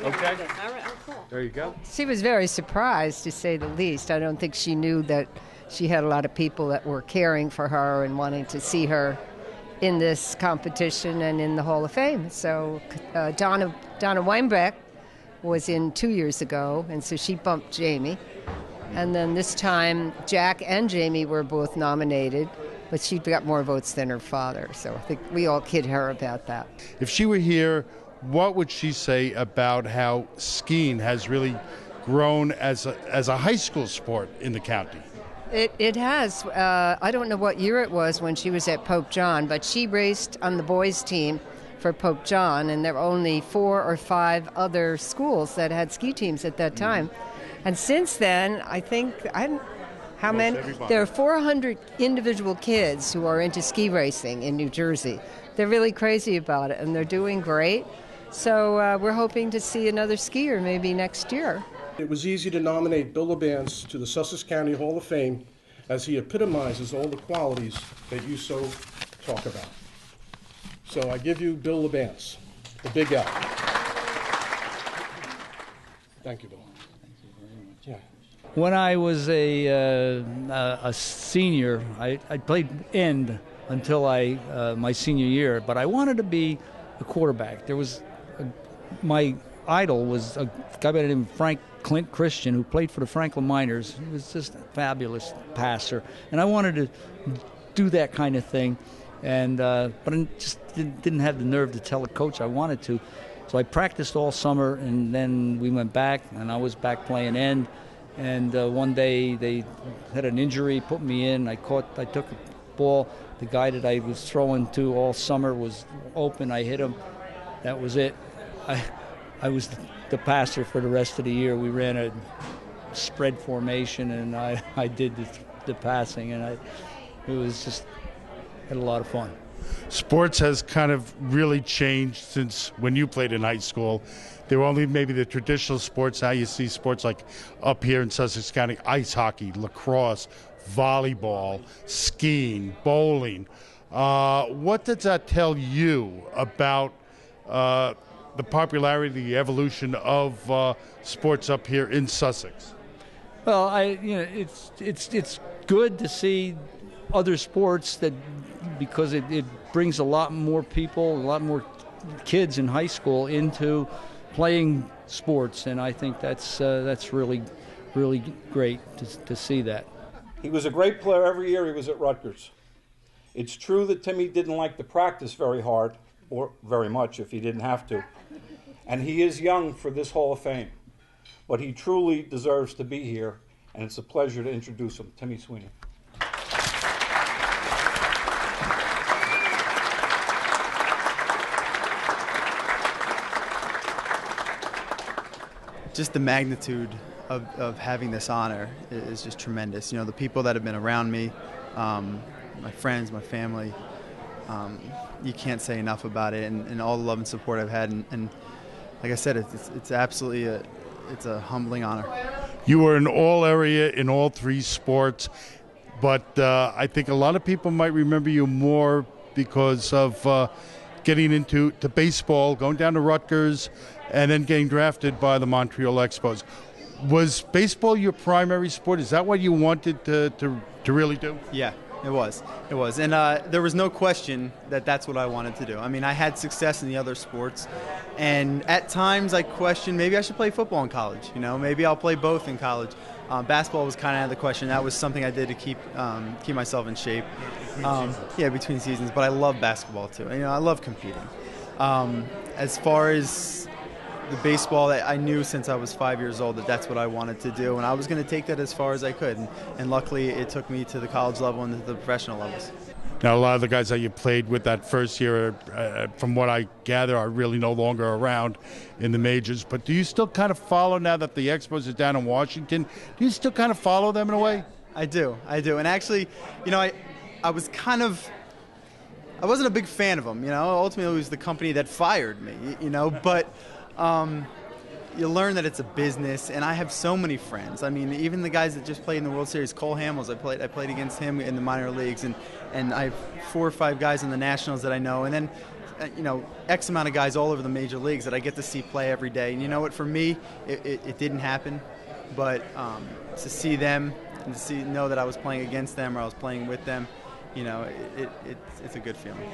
Okay. All right, oh, cool. There you go. She was very surprised, to say the least. I don't think she knew that she had a lot of people that were caring for her and wanting to see her in this competition and in the Hall of Fame. So Donna Breck was in 2 years ago, and so she bumped Jamie. And then this time, Jack and Jamie were both nominated, but she got more votes than her father. So I think we all kid her about that. If she were here, what would she say about how skiing has really grown as a high school sport in the county? It has. I don't know what year it was when she was at Pope John, but she raced on the boys' team for Pope John, and there were only 4 or 5 other schools that had ski teams at that time. And since then, I think, how many? There are 400 individual kids who are into ski racing in New Jersey. They're really crazy about it, and they're doing great. So we're hoping to see another skier maybe next year. It was easy to nominate Bill Avance to the Sussex County Hall of Fame, as he epitomizes all the qualities that you so talk about. So I give you Bill Avance, the Big L. Thank you, Bill. Yeah. When I was a senior, I played end until my senior year, but I wanted to be a quarterback. My idol was a guy by the name of Frank Clint Christian, who played for the Franklin Miners. He was just a fabulous passer, and I wanted to do that kind of thing, but I just didn't have the nerve to tell the coach I wanted to. So I practiced all summer, and then we went back, and I was back playing end. And one day they had an injury, put me in. I took a ball. The guy that I was throwing to all summer was open. I hit him. That was it. I was the passer for the rest of the year. We ran a spread formation, and I did the passing, and it was just had a lot of fun. Sports has kind of really changed since when you played in high school. There were only maybe the traditional sports. Now you see sports like up here in Sussex County, ice hockey, lacrosse, volleyball, skiing, bowling. What does that tell you about the popularity, the evolution of sports up here in Sussex? Well, it's good to see other sports because it brings a lot more people, a lot more kids in high school into playing sports, and I think that's really, really great to see that. He was a great player every year he was at Rutgers. It's true that Timmy didn't like to practice very hard, or very much if he didn't have to. And he is young for this Hall of Fame. But he truly deserves to be here, and it's a pleasure to introduce him, Timmy Sweeney. Just the magnitude of having this honor is just tremendous. You know, the people that have been around me, my friends, my family, you can't say enough about it, and all the love and support I've had. And like I said, it's absolutely it's a humbling honor. You were in all area in all 3 sports, but I think a lot of people might remember you more because of getting into baseball, going down to Rutgers, and then getting drafted by the Montreal Expos. Was baseball your primary sport? Is that what you wanted to really do? Yeah, it was. And there was no question that that's what I wanted to do. I mean, I had success in the other sports, and at times I questioned maybe I should play football in college. You know, maybe I'll play both in college. Basketball was kind of out of the question. That was something I did to keep myself in shape. Between seasons. But I love basketball too. You know, I love competing. As far as the baseball, I knew since I was 5 years old that that's what I wanted to do, and I was going to take that as far as I could. And luckily, it took me to the college level and to the professional levels. Now, a lot of the guys that you played with that first year, from what I gather, are really no longer around in the majors. But do you still kind of follow, now that the Expos are down in Washington, do you still kind of follow them in a way? I do. And actually, you know, I wasn't a big fan of them. You know, ultimately it was the company that fired me, you know, but you learn that it's a business, and I have so many friends. I mean, even the guys that just played in the World Series, Cole Hamels, I played against him in the minor leagues, and I have 4 or 5 guys in the Nationals that I know. And then X amount of guys all over the major leagues that I get to see play every day. And you know what? For me, it didn't happen, but to see them and to know that I was playing against them or I was playing with them, it's a good feeling.